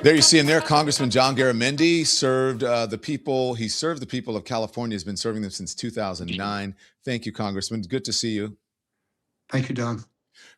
There you see him there, Congressman John Garamendi served the people. He served the people of California. Has been serving them since 2009. Thank you, Congressman. Good to see you. Thank you, Don.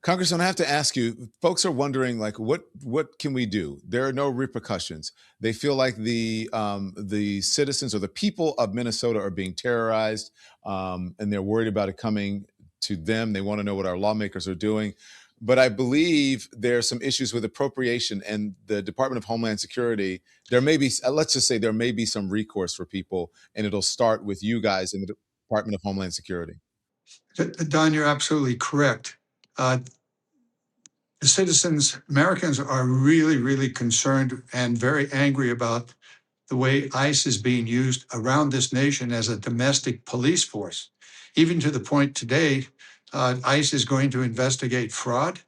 Congressman, I have to ask you, folks are wondering, like, what can we do? There are no repercussions. They feel like the citizens or the people of Minnesota are being terrorized, and they're worried about it coming to them. They want to know what our lawmakers are doing. But I believe there are some issues with appropriation and the Department of Homeland Security. There may be, let's just say there may be some recourse for people, and it'll start with you guys in the Department of Homeland Security. Don, you're absolutely correct. The citizens, Americans, are really, really concerned and very angry about the way ICE is being used around this nation as a domestic police force. Even to the point today, ICE is going to investigate fraud.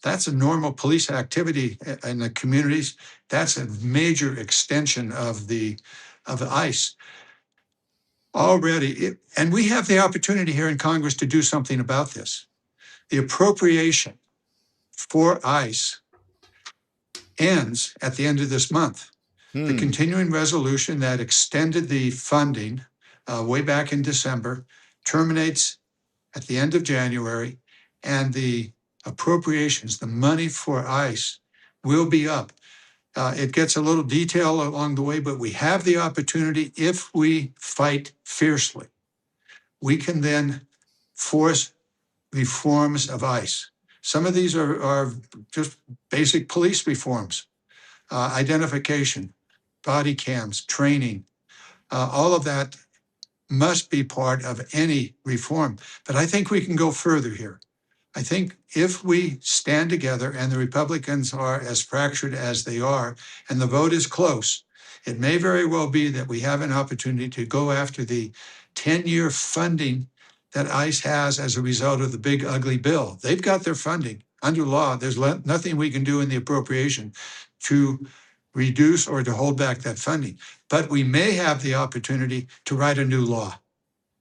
That's a normal police activity in the communities. That's a major extension of the ICE. Already, and we have the opportunity here in Congress to do something about this. The appropriation for ICE ends at the end of this month. The continuing resolution that extended the funding way back in December terminates at the end of January, and the appropriations, the money for ICE, will be up. It gets a little detail along the way, but we have the opportunity, if we fight fiercely, we can then force reforms of ICE. Some of these are just basic police reforms, identification, body cams, training, all of that must be part of any reform. But I think we can go further here. I think if we stand together and the Republicans are as fractured as they are, and the vote is close, it may very well be that we have an opportunity to go after the 10-year funding that ICE has as a result of the big ugly bill. They've got their funding. Under law, there's nothing we can do in the appropriation to reduce or to hold back that funding. But we may have the opportunity to write a new law.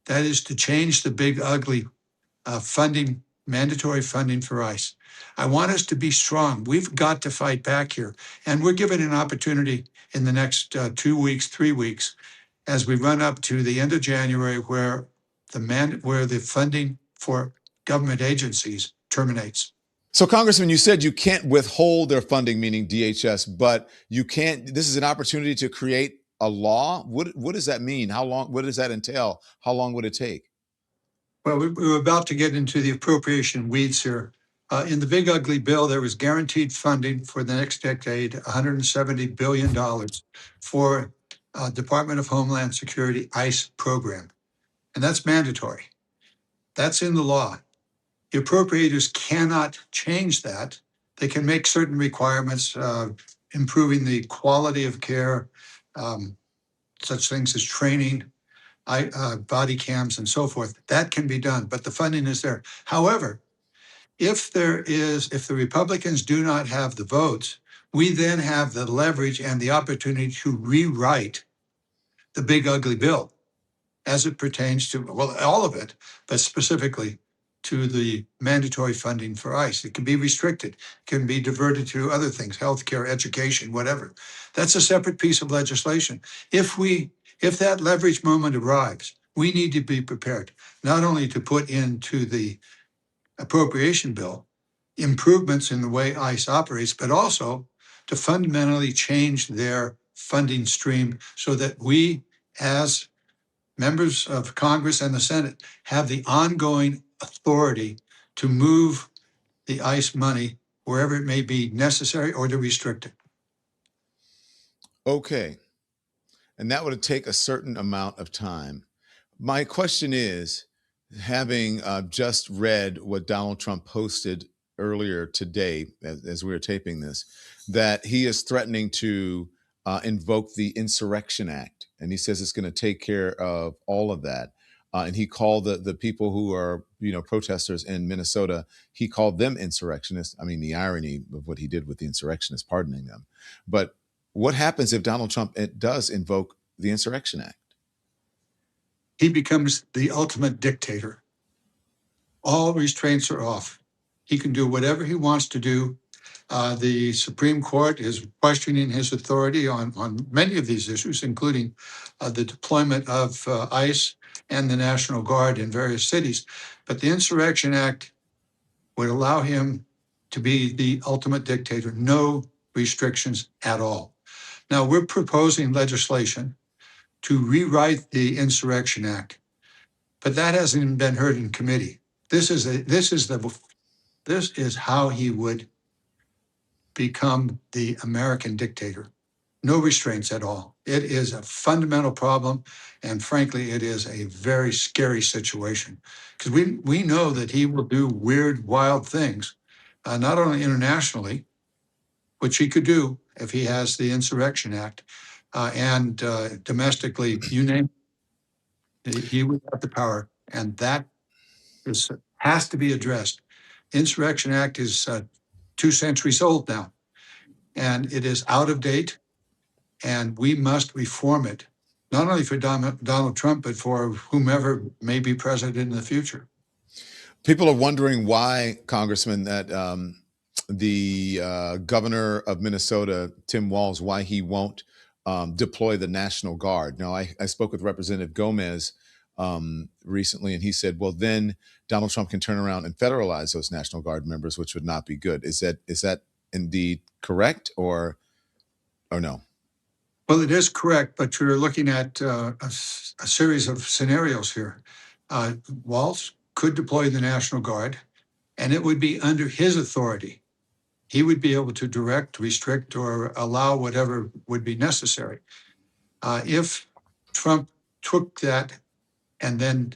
That is to change the big ugly funding, mandatory funding for ICE. I want us to be strong. We've got to fight back here. And we're given an opportunity in the next 2 weeks, 3 weeks, as we run up to the end of January, where the funding for government agencies terminates. So, Congressman, you said you can't withhold their funding, meaning DHS, but you can't. This is an opportunity to create a law. What does that mean? How long? What does that entail? How long would it take? Well, we're about to get into the appropriation weeds here. In the big ugly bill, there was guaranteed funding for the next decade, $170 billion for Department of Homeland Security ICE program. And that's mandatory. That's in the law. The appropriators cannot change that. They can make certain requirements, improving the quality of care, such things as training, body cams, and so forth. That can be done, but the funding is there. However, if the Republicans do not have the votes, we then have the leverage and the opportunity to rewrite the big ugly bill as it pertains to, well, all of it, but specifically to the mandatory funding for ICE. It can be restricted, can be diverted to other things, healthcare, education, whatever. That's a separate piece of legislation. If that leverage moment arrives, we need to be prepared, not only to put into the appropriation bill improvements in the way ICE operates, but also to fundamentally change their funding stream so that we, as members of Congress and the Senate, have the ongoing authority to move the ICE money wherever it may be necessary or to restrict it. Okay. And that would take a certain amount of time. My question is, having just read what Donald Trump posted earlier today, as we were taping this, that he is threatening to invoke the Insurrection Act. And he says it's going to take care of all of that. And he called the people who are, protesters in Minnesota, he called them insurrectionists. I mean, the irony of what he did with the insurrectionists, pardoning them. But what happens if Donald Trump does invoke the Insurrection Act? He becomes the ultimate dictator. All restraints are off. He can do whatever he wants to do. The Supreme Court is questioning his authority on many of these issues, including the deployment of ICE and the National Guard in various cities. But the Insurrection Act would allow him to be the ultimate dictator, no restrictions at all. Now, we're proposing legislation to rewrite the Insurrection Act, but that hasn't even been heard in committee. This is how he would become the American dictator. No restraints at all. It is a fundamental problem, and frankly, it is a very scary situation because we know that he will do weird, wild things, not only internationally, which he could do if he has the Insurrection Act, and domestically, you name it, he would have the power, and that has to be addressed. Insurrection Act is 2 centuries old now, and it is out of date, and we must reform it, not only for Donald Trump, but for whomever may be president in the future. People are wondering why, Congressman, that the governor of Minnesota, Tim Walz, why he won't deploy the National Guard. Now, I spoke with Representative Gomez recently, and he said, well, then Donald Trump can turn around and federalize those National Guard members, which would not be good. Is that indeed correct, or no? Well, it is correct, but you're looking at a series of scenarios here. Walz could deploy the National Guard, and it would be under his authority. He would be able to direct, restrict, or allow whatever would be necessary. If Trump took that and then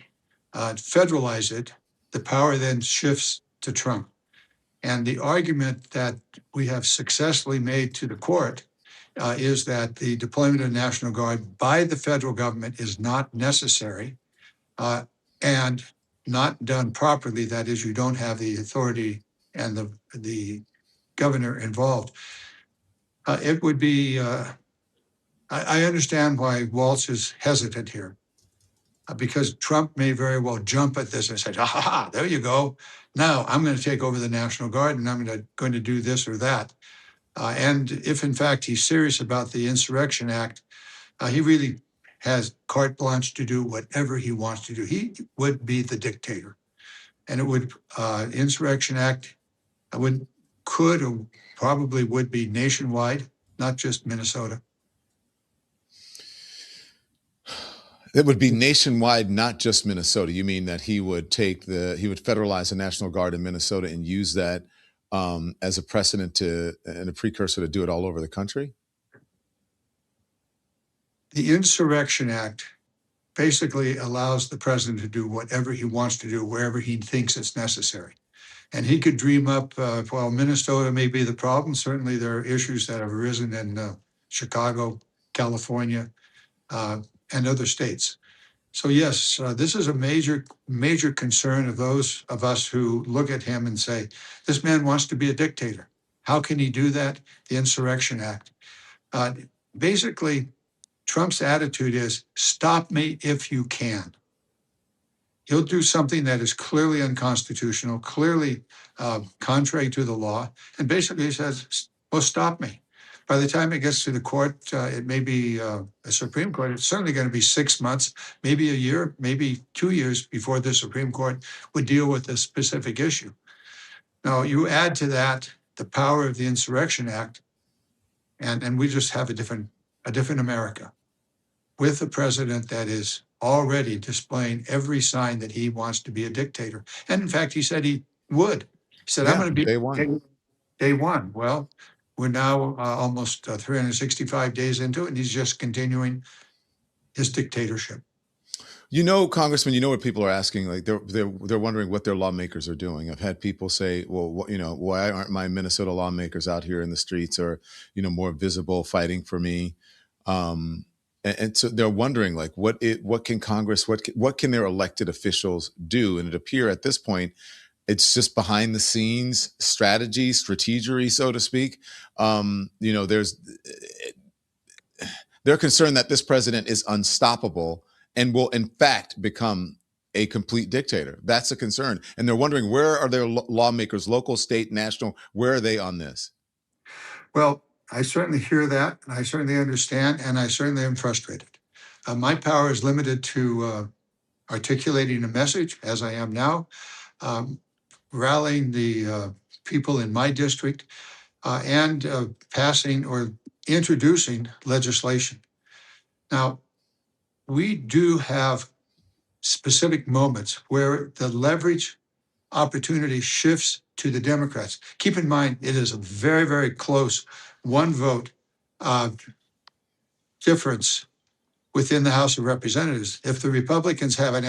federalized it, the power then shifts to Trump. And the argument that we have successfully made to the court is that the deployment of the National Guard by the federal government is not necessary and not done properly. That is, you don't have the authority and the governor involved. It would be, I understand why Walz is hesitant here, because Trump may very well jump at this and say, ha, there you go. Now I'm going to take over the National Guard and I'm going to do this or that. And if in fact he's serious about the Insurrection Act, he really has carte blanche to do whatever he wants to do. He would be the dictator. And it would, Insurrection Act could or probably would be nationwide, not just Minnesota. It would be nationwide, not just Minnesota. You mean that he would federalize the National Guard in Minnesota and use that as a precedent and a precursor to do it all over the country? The Insurrection Act basically allows the president to do whatever he wants to do, wherever he thinks it's necessary. And he could dream up, while Minnesota may be the problem, certainly there are issues that have arisen in Chicago, California, and other states. So yes, this is a major, major concern of those of us who look at him and say, this man wants to be a dictator. How can he do that? The Insurrection Act. Basically, Trump's attitude is, stop me if you can. He'll do something that is clearly unconstitutional, clearly contrary to the law, and basically he says, well, stop me. By the time it gets to the court, it may be a Supreme Court. It's certainly going to be 6 months, maybe a year, maybe 2 years before the Supreme Court would deal with this specific issue. Now, you add to that the power of the Insurrection Act, and we just have a different America with a president that is already displaying every sign that he wants to be a dictator. And in fact, he said he would. He said, I'm going to be day one. Well, we're now almost 365 days into it, and he's just continuing his dictatorship. You know, Congressman, you know what people are asking? Like they're wondering what their lawmakers are doing. I've had people say, well, why aren't my Minnesota lawmakers out here in the streets or, more visible fighting for me? And so they're wondering, like, what can Congress, what can their elected officials do? And it appears at this point, it's just behind the scenes strategery, so to speak. They're concerned that this president is unstoppable and will in fact become a complete dictator. That's a concern. And they're wondering, where are their lawmakers, local, state, national, where are they on this? Well, I certainly hear that, and I certainly understand, and I certainly am frustrated. My power is limited to articulating a message, as I am now, um, rallying the people in my district, and passing or introducing legislation. Now, we do have specific moments where the leverage opportunity shifts to the Democrats. Keep in mind, it is a very, very close one vote uh, difference within the House of Representatives. If the Republicans have an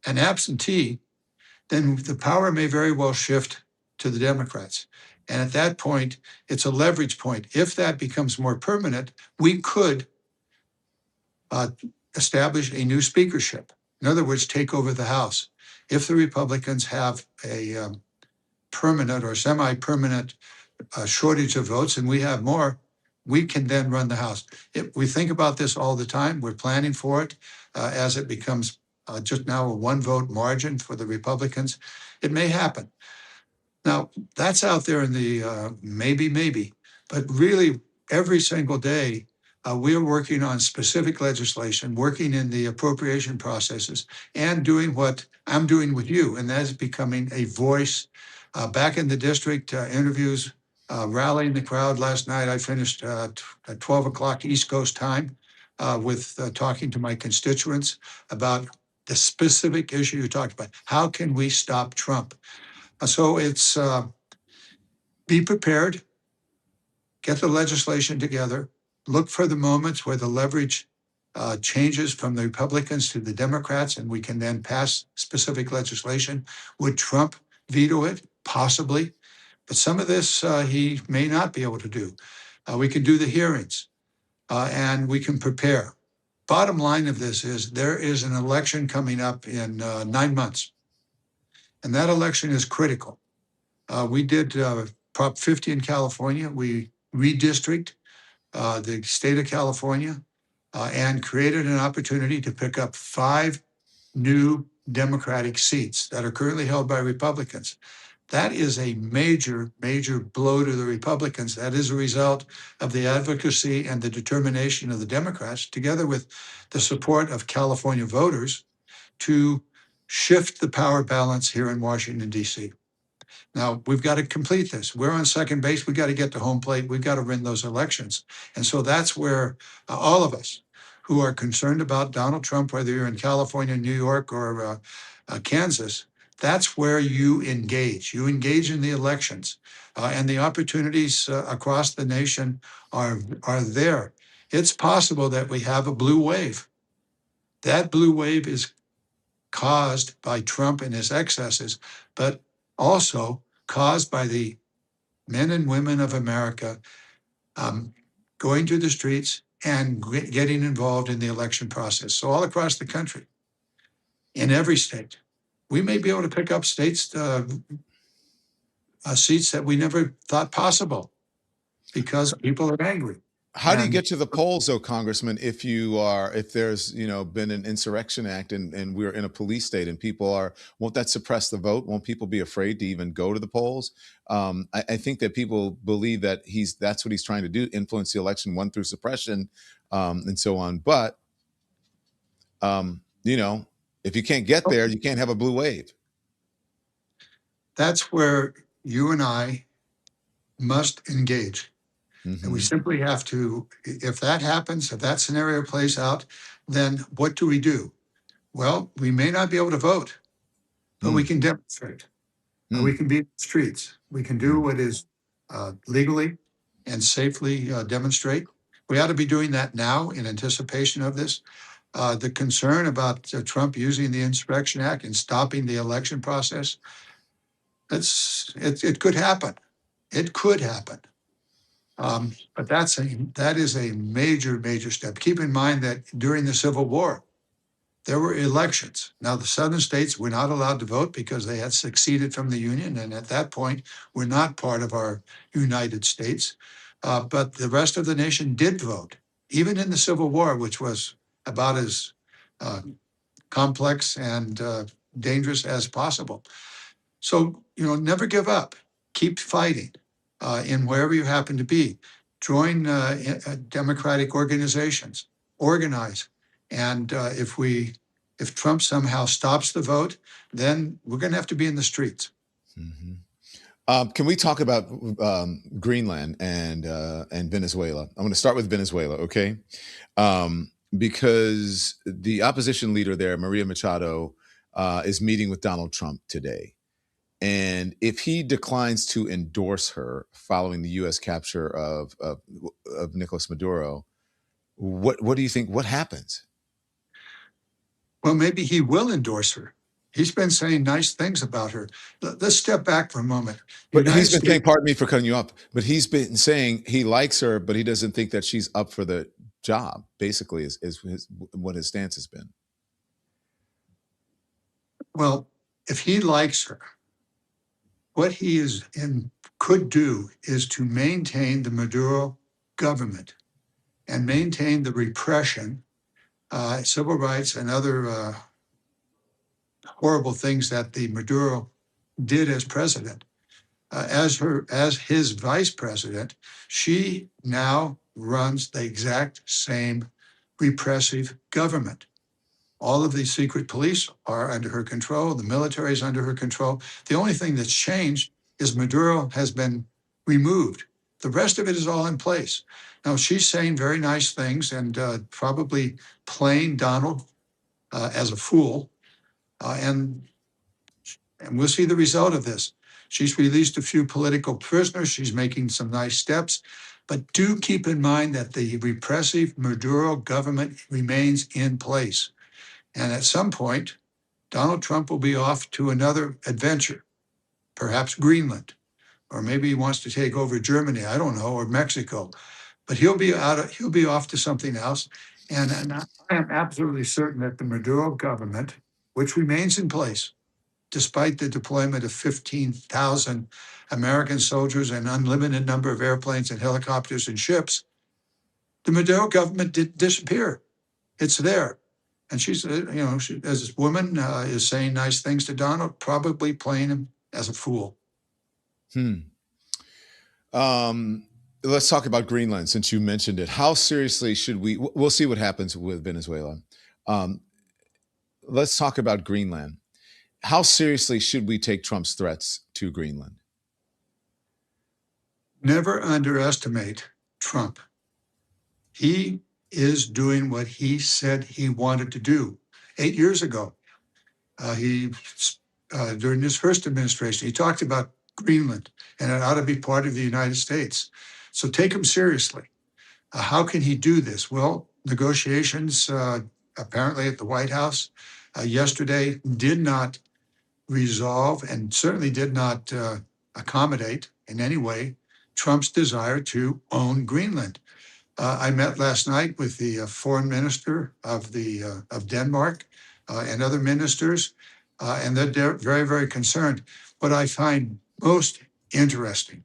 absentee, then the power may very well shift to the Democrats. And at that point, it's a leverage point. If that becomes more permanent, we could establish a new speakership. In other words, take over the House. If the Republicans have a permanent or semi-permanent shortage of votes and we have more, we can then run the House. We think about this all the time. We're planning for it as it becomes just now a one vote margin for the Republicans. It may happen. Now, that's out there in the maybe, but really every single day, we are working on specific legislation, working in the appropriation processes, and doing what I'm doing with you, and that is becoming a voice. Back in the district, interviews, rallying the crowd. Last night, I finished at 12 o'clock East Coast time with talking to my constituents about the specific issue you talked about. How can we stop Trump? So it's be prepared, get the legislation together, look for the moments where the leverage changes from the Republicans to the Democrats, and we can then pass specific legislation. Would Trump veto it? Possibly. But some of this he may not be able to do. We can do the hearings and we can prepare. Bottom line of this is there is an election coming up in 9 months, and that election is critical. We did Prop 50 in California. We redistricted the state of California and created an opportunity to pick up 5 new Democratic seats that are currently held by Republicans. That is a major, major blow to the Republicans. That is a result of the advocacy and the determination of the Democrats, together with the support of California voters, to shift the power balance here in Washington, D.C. Now, we've got to complete this. We're on second base. We've got to get to home plate. We've got to win those elections. And so that's where all of us who are concerned about Donald Trump, whether you're in California, New York, or Kansas, that's where you engage. You engage in the elections, and the opportunities across the nation are there. It's possible that we have a blue wave. That blue wave is caused by Trump and his excesses, but also caused by the men and women of America going to the streets and getting involved in the election process. So all across the country, in every state, we may be able to pick up states, seats that we never thought possible because people are angry. How do you get to the polls, though, Congressman, if there's, been an Insurrection Act and we're in a police state and won't that suppress the vote? Won't people be afraid to even go to the polls? I think that people believe that that's what he's trying to do, influence the election, one, through suppression, and so on. But, if you can't get there, you can't have a blue wave. That's where you and I must engage. Mm-hmm. And we simply have to, if that happens, if that scenario plays out, then what do we do? Well, we may not be able to vote, but we can demonstrate. We can be in the streets. We can do what is legally and safely demonstrate. We ought to be doing that now in anticipation of this. The concern about Trump using the Insurrection Act and stopping the election process, it could happen. It could happen. But that is a major, major step. Keep in mind that during the Civil War, there were elections. Now, the southern states were not allowed to vote because they had seceded from the Union, and at that point, were not part of our United States. But the rest of the nation did vote, even in the Civil War, which was about as complex and dangerous as possible. So, never give up. Keep fighting in wherever you happen to be. Join democratic organizations. Organize. And if Trump somehow stops the vote, then we're going to have to be in the streets. Mm-hmm. Can we talk about Greenland and Venezuela? I'm going to start with Venezuela, okay? Because the opposition leader there, Maria Machado, is meeting with Donald Trump today. And if he declines to endorse her following the U.S. capture of Nicolas Maduro, what do you think? What happens? Well, maybe he will endorse her. He's been saying nice things about her. Let's step back for a moment. But he's been saying, pardon me for cutting you off, but he's been saying he likes her, but he doesn't think that she's up for the job, basically, is what his stance has been. Well, if he likes her, what he could do is to maintain the Maduro government and maintain the repression, civil rights, and other horrible things that the Maduro did as president. As his vice president, she now runs the exact same repressive government. All of the secret police are under her control. The military is under her control. The only thing that's changed is Maduro has been removed. The rest of it is all in place. Now, she's saying very nice things and probably playing Donald as a fool. And we'll see the result of this. She's released a few political prisoners. She's making some nice steps. But do keep in mind that the repressive Maduro government remains in place. And at some point, Donald Trump will be off to another adventure, perhaps Greenland, or maybe he wants to take over Germany, I don't know, or Mexico. But he'll be off to something else. And I am absolutely certain that the Maduro government, which remains in place, despite the deployment of 15,000 American soldiers and unlimited number of airplanes and helicopters and ships, the Maduro government did disappear. It's there. And she's, as this woman is saying nice things to Donald, probably playing him as a fool. Let's talk about Greenland since you mentioned it. How seriously should we'll see what happens with Venezuela. Let's talk about Greenland. How seriously should we take Trump's threats to Greenland? Never underestimate Trump. He is doing what he said he wanted to do 8 years ago. During his first administration, he talked about Greenland and it ought to be part of the United States. So take him seriously. How can he do this? Well, negotiations apparently at the White House yesterday did not resolve and certainly did not accommodate in any way Trump's desire to own Greenland. I met last night with the foreign minister of Denmark and other ministers, and they're very, very concerned. What I find most interesting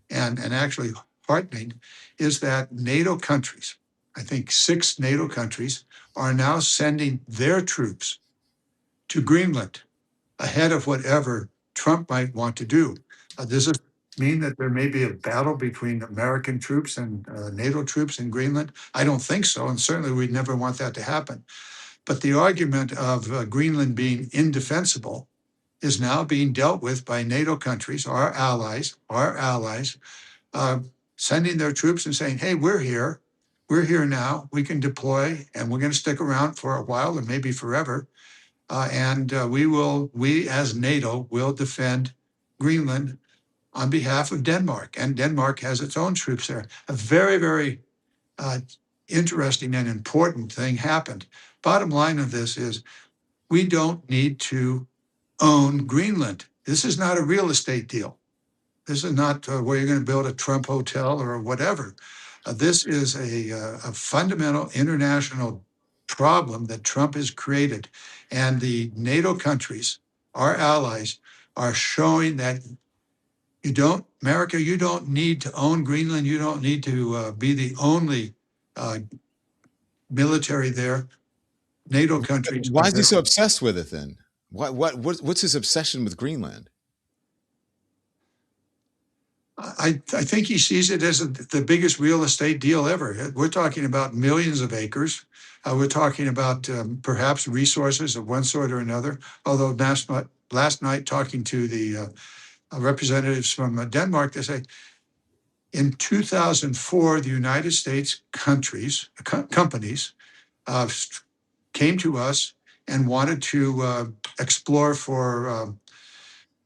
and actually heartening is that NATO countries, I think 6 NATO countries, are now sending their troops to Greenland ahead of whatever Trump might want to do. Does it mean that there may be a battle between American troops and NATO troops in Greenland? I don't think so, and certainly we'd never want that to happen. But the argument of Greenland being indefensible is now being dealt with by NATO countries, our allies, sending their troops and saying, hey, we're here now, we can deploy, and we're going to stick around for a while and maybe forever. And we as NATO will defend Greenland on behalf of Denmark. And Denmark has its own troops there. A very, very interesting and important thing happened. Bottom line of this is we don't need to own Greenland. This is not a real estate deal. This is not where you're going to build a Trump hotel or whatever. This is a fundamental international problem that Trump has created. And the NATO countries, our allies, are showing that America, you don't need to own Greenland. You don't need to be the only military there. NATO countries. Why is he so obsessed with it then? What's his obsession with Greenland? I think he sees it as the biggest real estate deal ever. We're talking about millions of acres. We're talking about perhaps resources of one sort or another. Although last night talking to the representatives from Denmark, they say in 2004, the United States companies came to us and wanted to explore for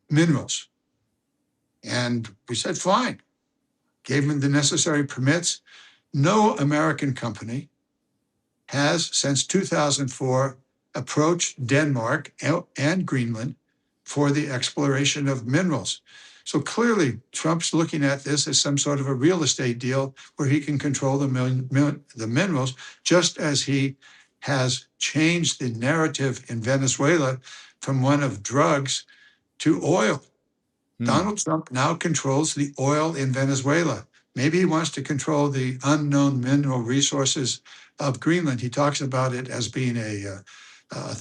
minerals. And we said, fine, gave them the necessary permits. No American company has, since 2004, approached Denmark and Greenland for the exploration of minerals. So clearly, Trump's looking at this as some sort of a real estate deal where he can control the minerals, just as he has changed the narrative in Venezuela from one of drugs to oil. Donald Trump now controls the oil in Venezuela. Maybe he wants to control the unknown mineral resources of Greenland. He talks about it as being a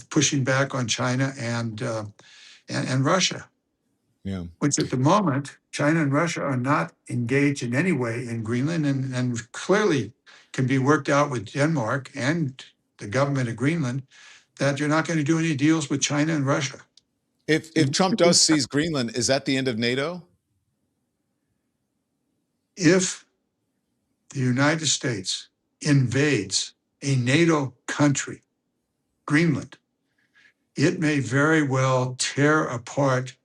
pushing back on China and Russia. Yeah. Which at the moment, China and Russia are not engaged in any way in Greenland, and clearly can be worked out with Denmark and the government of Greenland that you're not going to do any deals with China and Russia. If Trump does seize Greenland, is that the end of NATO? If the United States invades a NATO country, Greenland, it may very well tear apart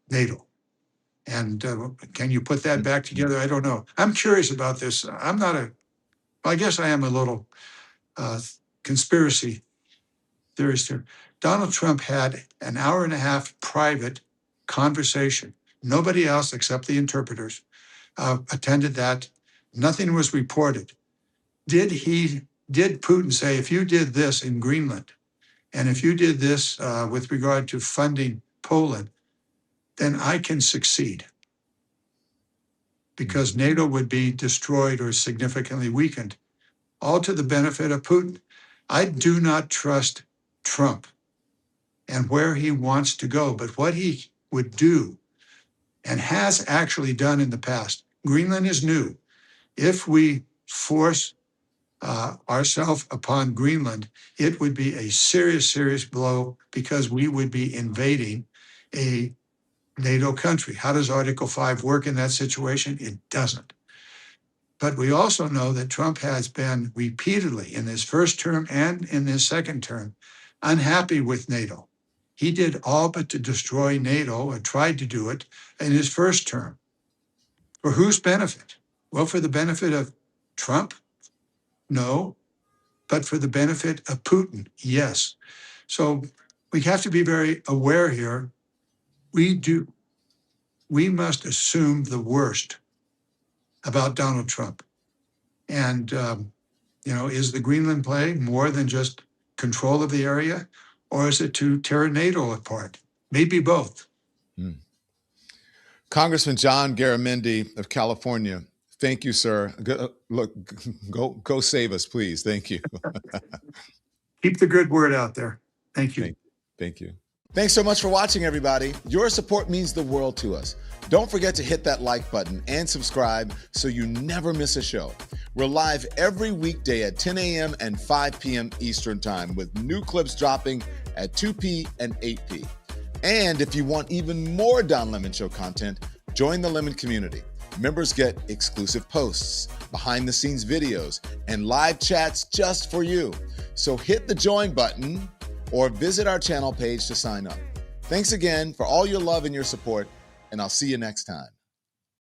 NATO. And can you put that back together? I don't know. I'm curious about this. I guess I am a little conspiracy theorist here. Donald Trump had an hour and a half private conversation. Nobody else except the interpreters attended that. Nothing was reported. Did Putin say, if you did this in Greenland, and if you did this with regard to funding Poland, then I can succeed? Because NATO would be destroyed or significantly weakened, all to the benefit of Putin. I do not trust Trump and where he wants to go, but what he would do and has actually done in the past. Greenland is new. If we force ourselves upon Greenland, it would be a serious, serious blow because we would be invading a NATO country. How does Article 5 work in that situation? It doesn't. But we also know that Trump has been repeatedly in his first term and in his second term unhappy with NATO. He did all but to destroy NATO, or tried to do it, in his first term. For whose benefit? Well, for the benefit of Trump? No. But for the benefit of Putin? Yes. So we have to be very aware here. We must assume the worst about Donald Trump. And, is the Greenland play more than just control of the area, or is it to tear NATO apart? Maybe both. Congressman John Garamendi of California, thank you, sir. Go save us, please. Thank you. Keep the good word out there. Thank you. Thank you. Thanks so much for watching, everybody. Your support means the world to us. Don't forget to hit that like button and subscribe so you never miss a show. We're live every weekday at 10 a.m. and 5 p.m. Eastern Time with new clips dropping at 2 p. and 8 p. And if you want even more Don Lemon Show content, join the Lemon community. Members get exclusive posts, behind-the-scenes videos, and live chats just for you. So hit the join button or visit our channel page to sign up. Thanks again for all your love and your support, and I'll see you next time.